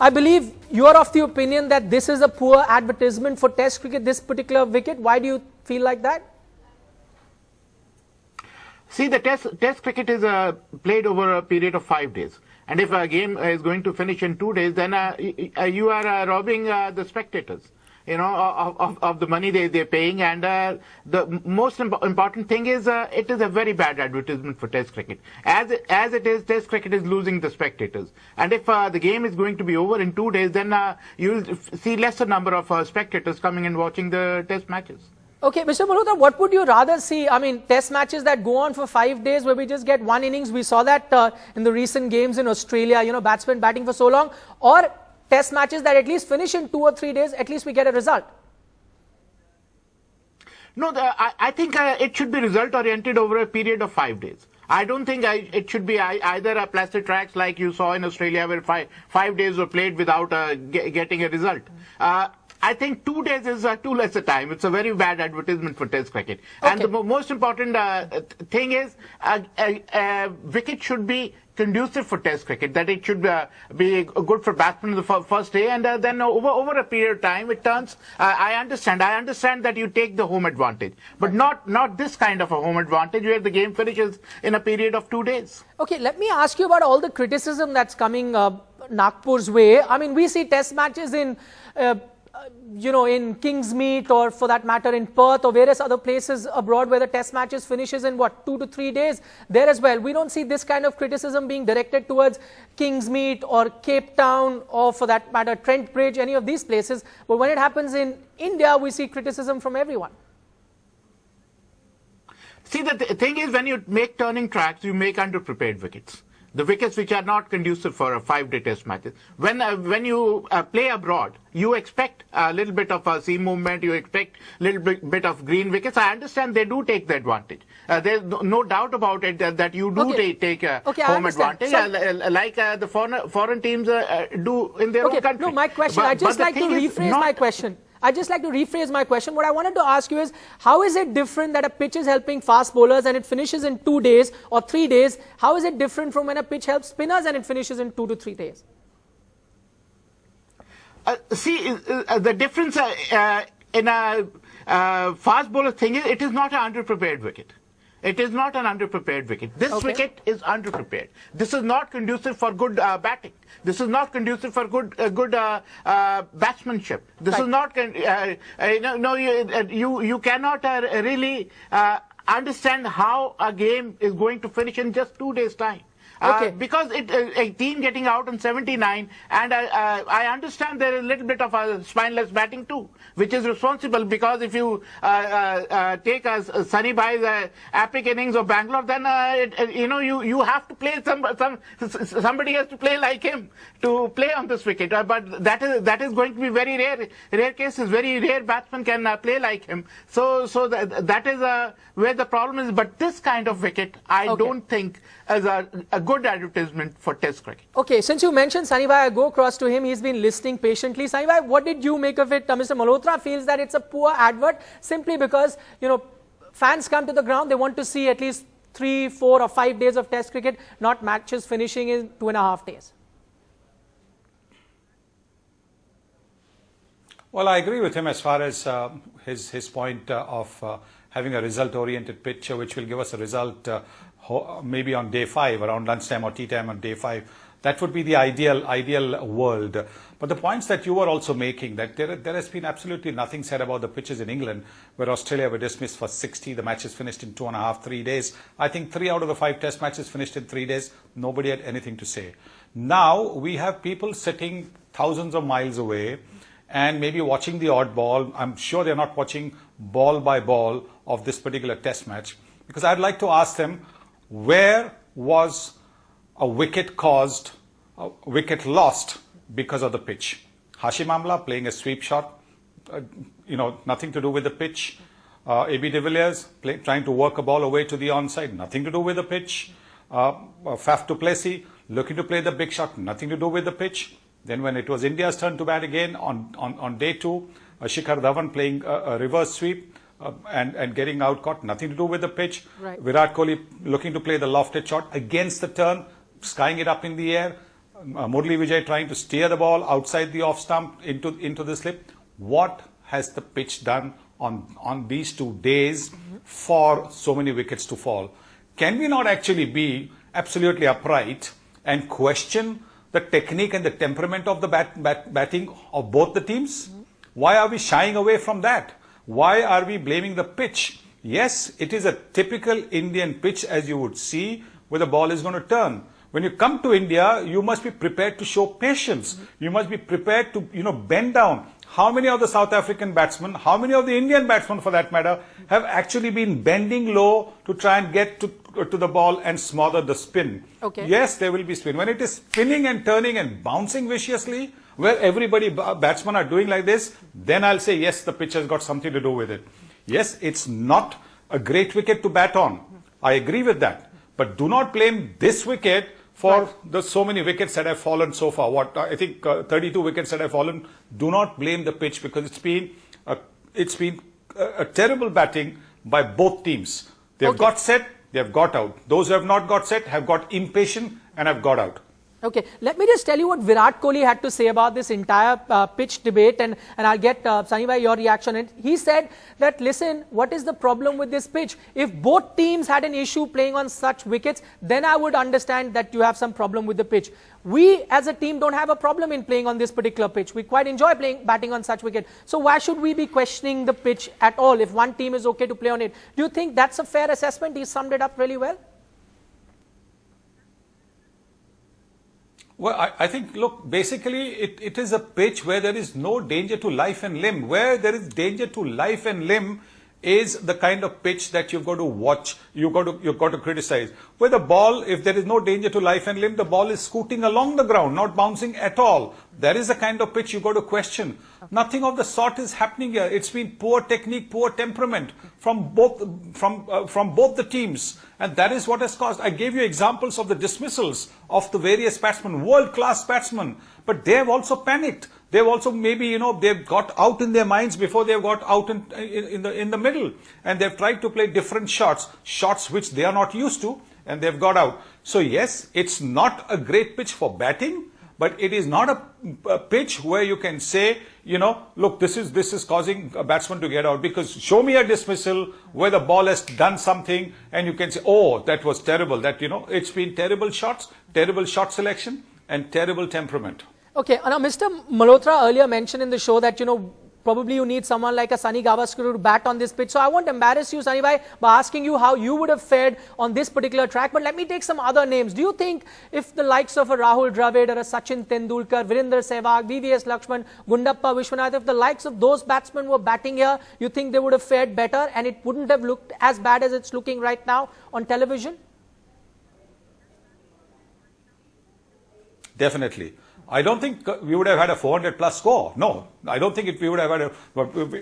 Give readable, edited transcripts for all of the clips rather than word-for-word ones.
I believe you are of the opinion that this is a poor advertisement for Test cricket, this particular wicket. Why do you feel like that? See, the test cricket is played over a period of 5 days. And if a game is going to finish in 2 days, then you are robbing the spectators, of the money they're paying. And the most important thing is it is a very bad advertisement for Test cricket. As it is, Test cricket is losing the spectators. And if the game is going to be over in 2 days, then you'll see lesser number of spectators coming and watching the Test matches. Okay, Mr. Malhotra, what would you rather see? I mean, Test matches that go on for 5 days where we just get one innings. We saw that in the recent games in Australia, batsmen batting for so long. Or Test matches that at least finish in 2 or 3 days, at least we get a result. No, I think it should be result-oriented over a period of 5 days. I don't think it should be either a plastic tracks like you saw in Australia where five days were played without getting a result. I think 2 days is too less a time. It's a very bad advertisement for Test cricket. Okay. And the most important thing is wicket should be conducive for Test cricket, that it should be good for batsmen the first day, and then over a period of time it turns. I understand that you take the home advantage, but not this kind of a home advantage where the game finishes in a period of 2 days. Okay, let me ask you about all the criticism that's coming Nagpur's way. I mean, we see Test matches in in Kingsmead, or for that matter in Perth or various other places abroad where the Test matches finishes in 2 to 3 days there as well. We don't see this kind of criticism being directed towards Kingsmead or Cape Town, or for that matter Trent Bridge, any of these places. But when it happens in India, we see criticism from everyone. See, the thing is, when you make turning tracks, you make underprepared wickets. The wickets which are not conducive for a 5-day Test matches. When you play abroad, you expect a little bit of a sea movement, you expect a little bit of green wickets. I understand they do take the advantage. There's no doubt about it that you do take home advantage, like the foreign teams do in their own country. No, my question, I'd just like to rephrase my question. What I wanted to ask you is, how is it different that a pitch is helping fast bowlers and it finishes in 2 days or 3 days? How is it different from when a pitch helps spinners and it finishes in 2 to 3 days? The difference in a fast bowler thing is, it is not an underprepared wicket. It is not an underprepared wicket. This wicket is underprepared. This is not conducive for good batting. This is not conducive for good batsmanship. This is not. You cannot really understand how a game is going to finish in just 2 days' time. Because a team getting out on 79, and I understand there is a little bit of a spineless batting too, which is responsible, because if you take Sunny Bhai's epic innings of Bangalore, then you have to play somebody has to play like him to play on this wicket. But that is going to be very rare cases. Very rare batsmen can play like him. So that is where the problem is. But this kind of wicket, I don't think is a good advertisement for Test cricket. Okay, since you mentioned Sunny Bhai, I go across to him. He's been listening patiently. Sunny Bhai, what did you make of it? Mr. Malhotra feels that it's a poor advert simply because, fans come to the ground, they want to see at least 3, 4 or 5 days of Test cricket, not matches finishing in 2.5 days. Well, I agree with him as far as his point of having a result-oriented pitch, which will give us a result maybe on day 5, around lunchtime or tea time on day 5. That would be the ideal world. But the points that you were also making, that there has been absolutely nothing said about the pitches in England, where Australia were dismissed for 60, the matches finished in 2.5, 3 days. I think 3 out of the 5 Test matches finished in 3 days. Nobody had anything to say. Now we have people sitting thousands of miles away and maybe watching the odd ball. I'm sure they're not watching ball by ball of this particular Test match, because I'd like to ask them, where was a wicket lost because of the pitch? Hashim Amla playing a sweep shot, nothing to do with the pitch. A.B. de Villiers trying to work a ball away to the onside, nothing to do with the pitch. Faf du Plessis looking to play the big shot, nothing to do with the pitch. Then when it was India's turn to bat again on day 2, Shikhar Dhawan playing a reverse sweep and getting out caught, nothing to do with the pitch. Right. Virat Kohli looking to play the lofted shot against the turn, skying it up in the air. Murali Vijay trying to steer the ball outside the off stump into the slip. What has the pitch done on these 2 days for so many wickets to fall? Can we not actually be absolutely upright and question the technique and the temperament of the batting of both the teams? Why are we shying away from that? Why are we blaming the pitch? Yes, it is a typical Indian pitch, as you would see, where the ball is going to turn. When you come to India, you must be prepared to show patience. You must be prepared to, bend down. How many of the South African batsmen, how many of the Indian batsmen for that matter, have actually been bending low to try and get to the ball and smother the spin? Okay. Yes, there will be spin. When it is spinning and turning and bouncing viciously, where everybody, batsmen are doing like this, then I'll say, yes, the pitch has got something to do with it. Yes, it's not a great wicket to bat on. I agree with that. But do not blame this wicket for the so many wickets that have fallen so far. I think 32 wickets that have fallen. Do not blame the pitch, because it's been a terrible batting by both teams. They have got set, they have got out. Those who have not got set have got impatient and have got out. Okay, let me just tell you what Virat Kohli had to say about this entire pitch debate, and I'll get, Sunny bhai, your reaction. And he said that, listen, what is the problem with this pitch? If both teams had an issue playing on such wickets, then I would understand that you have some problem with the pitch. We as a team don't have a problem in playing on this particular pitch. We quite enjoy batting on such wicket. So why should we be questioning the pitch at all if one team is okay to play on it? Do you think that's a fair assessment? He summed it up really well. Well, I think, look, basically it is a pitch where there is no danger to life and limb. Where there is danger to life and limb is the kind of pitch that you've got to watch, you've got to criticize. Where the ball, if there is no danger to life and limb, the ball is scooting along the ground, not bouncing at all. That is the kind of pitch you've got to question. Nothing of the sort is happening here. It's been poor technique, poor temperament from both the teams. And that is what has caused. I gave you examples of the dismissals of the various batsmen, world-class batsmen, but they have also panicked. They've also maybe, they've got out in their minds before they've got out in the middle. And they've tried to play different shots which they are not used to, and they've got out. So yes, it's not a great pitch for batting, but it is not a pitch where you can say, look, this is causing a batsman to get out, because show me a dismissal where the ball has done something and you can say, oh, that was terrible. That, it's been terrible shots, terrible shot selection and terrible temperament. Okay, now Mr. Malhotra earlier mentioned in the show that, probably you need someone like a Sunil Gavaskar to bat on this pitch. So I won't embarrass you, Sunny bhai, by asking you how you would have fared on this particular track. But let me take some other names. Do you think if the likes of a Rahul Dravid or a Sachin Tendulkar, Virender Sehwag, VVS Lakshman, Gundappa Vishwanath, if the likes of those batsmen were batting here, you think they would have fared better and it wouldn't have looked as bad as it's looking right now on television? Definitely. I don't think we would have had a 400 plus score. No, I don't think we would have had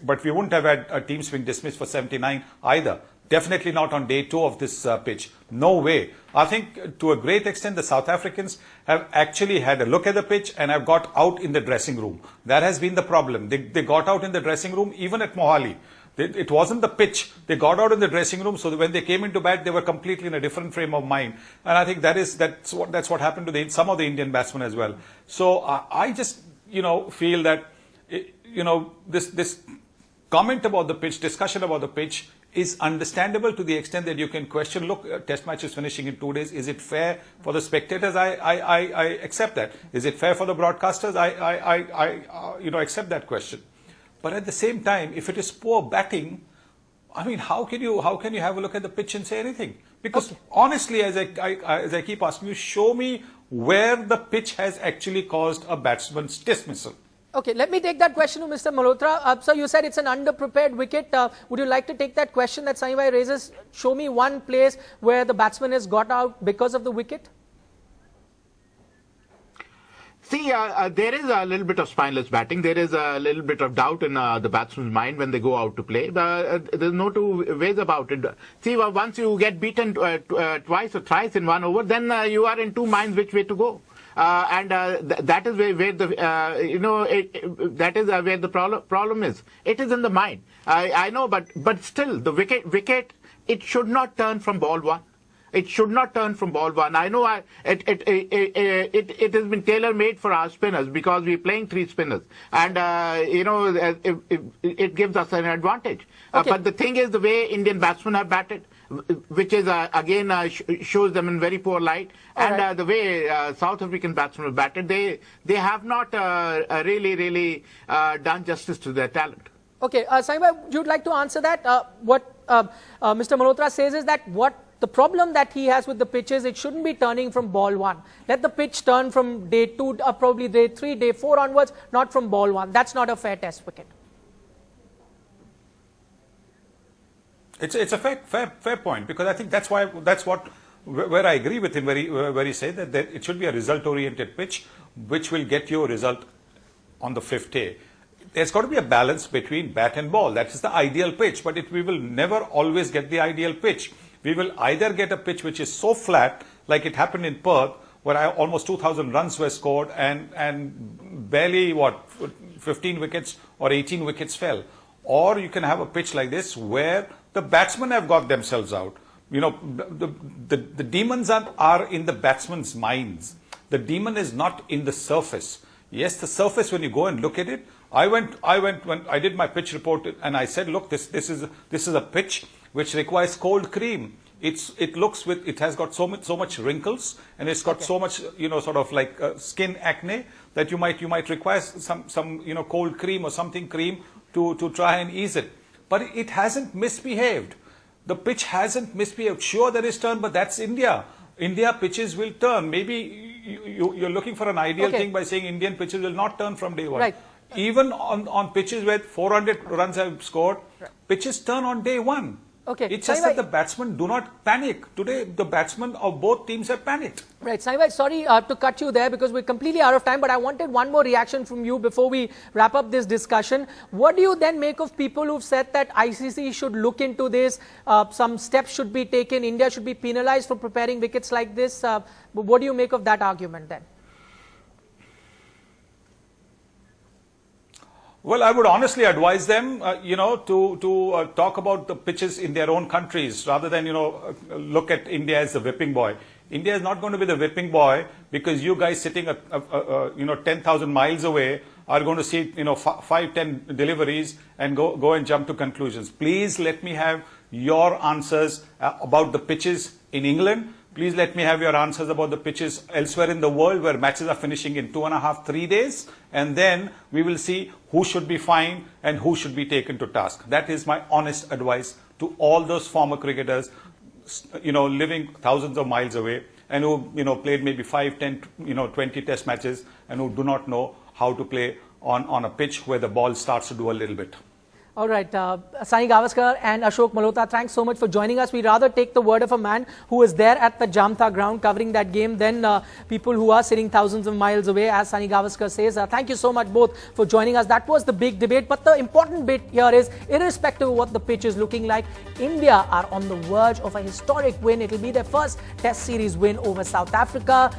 but we wouldn't have had a team being dismissed for 79 either. Definitely not on day 2 of this pitch. No way. I think to a great extent the South Africans have actually had a look at the pitch and have got out in the dressing room. That has been the problem. They got out in the dressing room even at Mohali. It wasn't the pitch. They got out in the dressing room, so that when they came into bat, they were completely in a different frame of mind. And I think that's what happened to some of the Indian batsmen as well. So I just feel that this comment about the pitch, discussion about the pitch, is understandable to the extent that you can question. Look, Test match is finishing in 2 days. Is it fair for the spectators? I accept that. Is it fair for the broadcasters? I accept that question. But at the same time, if it is poor batting, I mean, how can you have a look at the pitch and say anything? Because honestly, as I keep asking you, show me where the pitch has actually caused a batsman's dismissal. Okay, let me take that question to Mr. Malhotra. So you said it's an underprepared wicket. Would you like to take that question that Sunny bhai raises? Show me one place where the batsman has got out because of the wicket. See, there is a little bit of spineless batting. There is a little bit of doubt in the batsman's mind when they go out to play. There's no two ways about it. See, once you get beaten twice or thrice in one over, then you are in two minds which way to go. That is where the problem is. It is in the mind. I know, but still, the wicket, it should not turn from ball 1. It should not turn from ball one. I know it has been tailor-made for our spinners because we're playing 3 spinners. And, it gives us an advantage. Okay. But the thing is the way Indian batsmen have batted, which is, shows them in very poor light. And the way South African batsmen have batted, they have not really done justice to their talent. Okay, Saibhai, would you like to answer that? What Mr. Malhotra says is that the problem that he has with the pitch is it shouldn't be turning from ball 1. Let the pitch turn from day 2, probably day 3, day 4 onwards, not from ball 1. That's not a fair test wicket. It's a fair point, because I think that's where I agree with him, where he said that it should be a result-oriented pitch, which will get you a result on the 5th day. There's got to be a balance between bat and ball. That is the ideal pitch, but we will never always get the ideal pitch. We will either get a pitch which is so flat, like it happened in Perth, where almost 2,000 runs were scored and barely 15 wickets or 18 wickets fell. Or you can have a pitch like this where the batsmen have got themselves out. You know, the demons are in the batsmen's minds. The demon is not in the surface. Yes, the surface, when you go and look at it, I went when I did my pitch report and I said, look, this is a pitch which requires cold cream. It has got so much wrinkles, and it's got so much, sort of like skin acne, that you might require some cold cream or something cream to try and ease it. But it hasn't misbehaved. The pitch hasn't misbehaved. Sure, there is turn, but that's India. India pitches will turn. Maybe you're looking for an ideal thing by saying Indian pitches will not turn from day 1. Right. Even on pitches where 400 runs have scored, pitches turn on day 1. Okay. It's just that the batsmen do not panic. Today, the batsmen of both teams have panicked. Right. Saibhai, sorry to cut you there because we're completely out of time, but I wanted one more reaction from you before we wrap up this discussion. What do you then make of people who've said that ICC should look into this, some steps should be taken, India should be penalized for preparing wickets like this? What do you make of that argument then? Well, I would honestly advise them, to talk about the pitches in their own countries rather than, look at India as the whipping boy. India is not going to be the whipping boy because you guys sitting 10,000 miles away are going to see, 5-10 deliveries and go and jump to conclusions. Please let me have your answers about the pitches in England. Please let me have your answers about the pitches elsewhere in the world where matches are finishing in 2.5-3 days. And then we will see who should be fined and who should be taken to task. That is my honest advice to all those former cricketers, living thousands of miles away and who, played maybe 5, 10, 20 test matches and who do not know how to play on a pitch where the ball starts to do a little bit. All right, Sunil Gavaskar and Ashok Malhotra, thanks so much for joining us. We'd rather take the word of a man who was there at the Jamtha ground covering that game than people who are sitting thousands of miles away, as Sunil Gavaskar says. Thank you so much both for joining us. That was the big debate, but the important bit here is, irrespective of what the pitch is looking like, India are on the verge of a historic win. It will be their first Test series win over South Africa.